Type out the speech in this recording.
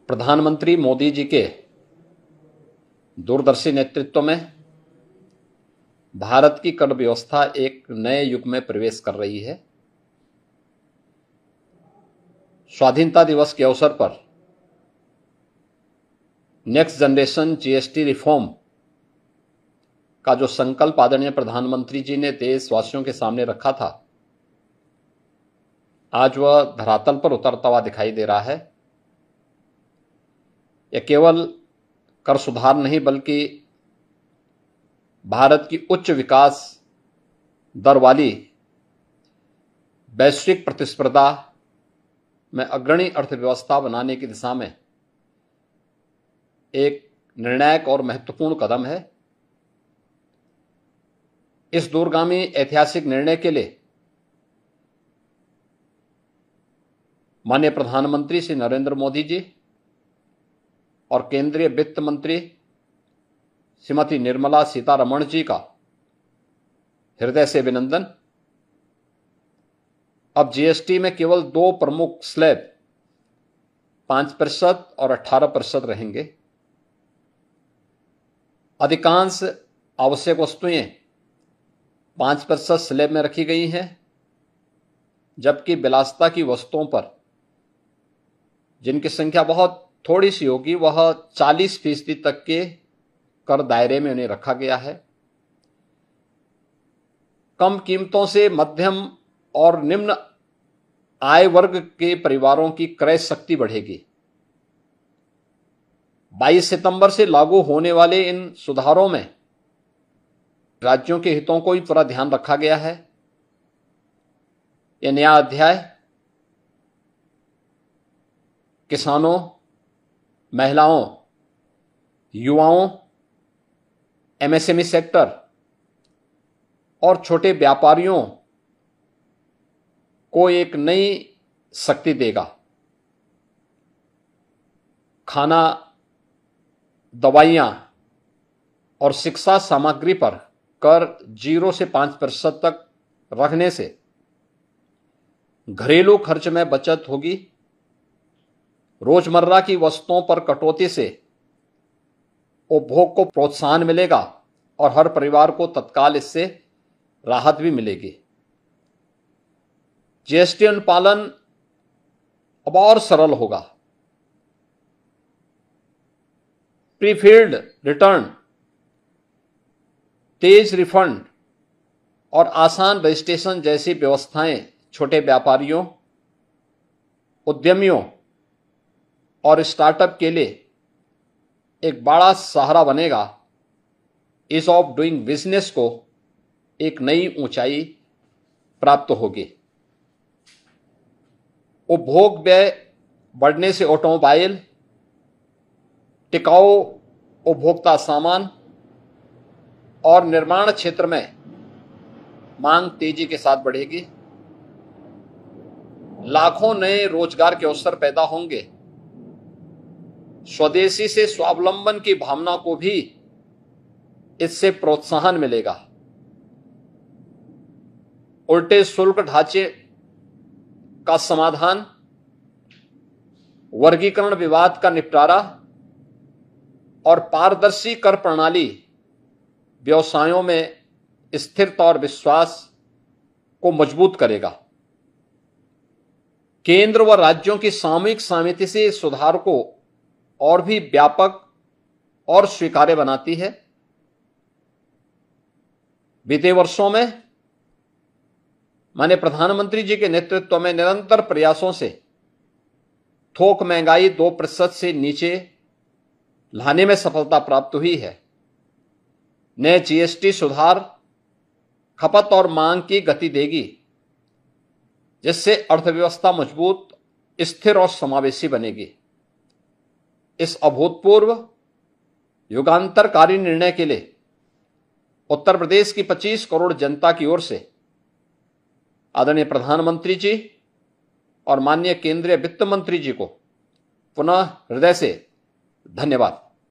प्रधानमंत्री मोदी जी के दूरदर्शी नेतृत्व में भारत की कर व्यवस्था एक नए युग में प्रवेश कर रही है। स्वाधीनता दिवस के अवसर पर नेक्स्ट जनरेशन जीएसटी रिफॉर्म का जो संकल्प आदरणीय प्रधानमंत्री जी ने देशवासियों के सामने रखा था, आज वह धरातल पर उतरता हुआ दिखाई दे रहा है। यह केवल कर सुधार नहीं बल्कि भारत की उच्च विकास दर वाली वैश्विक प्रतिस्पर्धा में अग्रणी अर्थव्यवस्था बनाने की दिशा में एक निर्णायक और महत्वपूर्ण कदम है। इस दूरगामी ऐतिहासिक निर्णय के लिए माननीय प्रधानमंत्री श्री नरेंद्र मोदी जी और केंद्रीय वित्त मंत्री श्रीमती निर्मला सीतारमण जी का हृदय से अभिनंदन। अब जीएसटी में केवल दो प्रमुख स्लैब 5% और 18% रहेंगे। अधिकांश आवश्यक वस्तुएं 5% स्लैब में रखी गई हैं, जबकि विलासिता की वस्तुओं पर, जिनकी संख्या बहुत थोड़ी सी होगी, वह 40% तक के कर दायरे में उन्हें रखा गया है। कम कीमतों से मध्यम और निम्न आय वर्ग के परिवारों की क्रय शक्ति बढ़ेगी। 22 सितंबर से लागू होने वाले इन सुधारों में राज्यों के हितों को भी पूरा ध्यान रखा गया है। यह नया अध्याय किसानों, महिलाओं, युवाओं, एमएसएमई सेक्टर और छोटे व्यापारियों को एक नई शक्ति देगा। खाना, दवाइयां और शिक्षा सामग्री पर कर 0 से 5% तक रखने से घरेलू खर्च में बचत होगी। रोजमर्रा की वस्तुओं पर कटौती से उपभोग को प्रोत्साहन मिलेगा और हर परिवार को तत्काल इससे राहत भी मिलेगी। जीएसटी अनुपालन अब और सरल होगा। प्रीफिल्ड रिटर्न, तेज रिफंड और आसान रजिस्ट्रेशन जैसी व्यवस्थाएं छोटे व्यापारियों, उद्यमियों और स्टार्टअप के लिए एक बड़ा सहारा बनेगा। ईज ऑफ डूइंग बिजनेस को एक नई ऊंचाई प्राप्त होगी। उपभोग व्यय बढ़ने से ऑटोमोबाइल, टिकाऊ उपभोक्ता सामान और निर्माण क्षेत्र में मांग तेजी के साथ बढ़ेगी। लाखों नए रोजगार के अवसर पैदा होंगे। स्वदेशी से स्वावलंबन की भावना को भी इससे प्रोत्साहन मिलेगा। उल्टे शुल्क ढांचे का समाधान, वर्गीकरण विवाद का निपटारा और पारदर्शी कर प्रणाली व्यवसायों में स्थिरता और विश्वास को मजबूत करेगा। केंद्र व राज्यों की सामूहिक सहमति से इस सुधार को और भी व्यापक और स्वीकार्य बनाती है। बीते वर्षों में माननीय प्रधानमंत्री जी के नेतृत्व में निरंतर प्रयासों से थोक महंगाई 2% से नीचे लाने में सफलता प्राप्त हुई है। नए जीएसटी सुधार खपत और मांग की गति देगी, जिससे अर्थव्यवस्था मजबूत, स्थिर और समावेशी बनेगी। इस अभूतपूर्व युगांतरकारी निर्णय के लिए उत्तर प्रदेश की 25 करोड़ जनता की ओर से आदरणीय प्रधानमंत्री जी और माननीय केंद्रीय वित्त मंत्री जी को पुनः हृदय से धन्यवाद।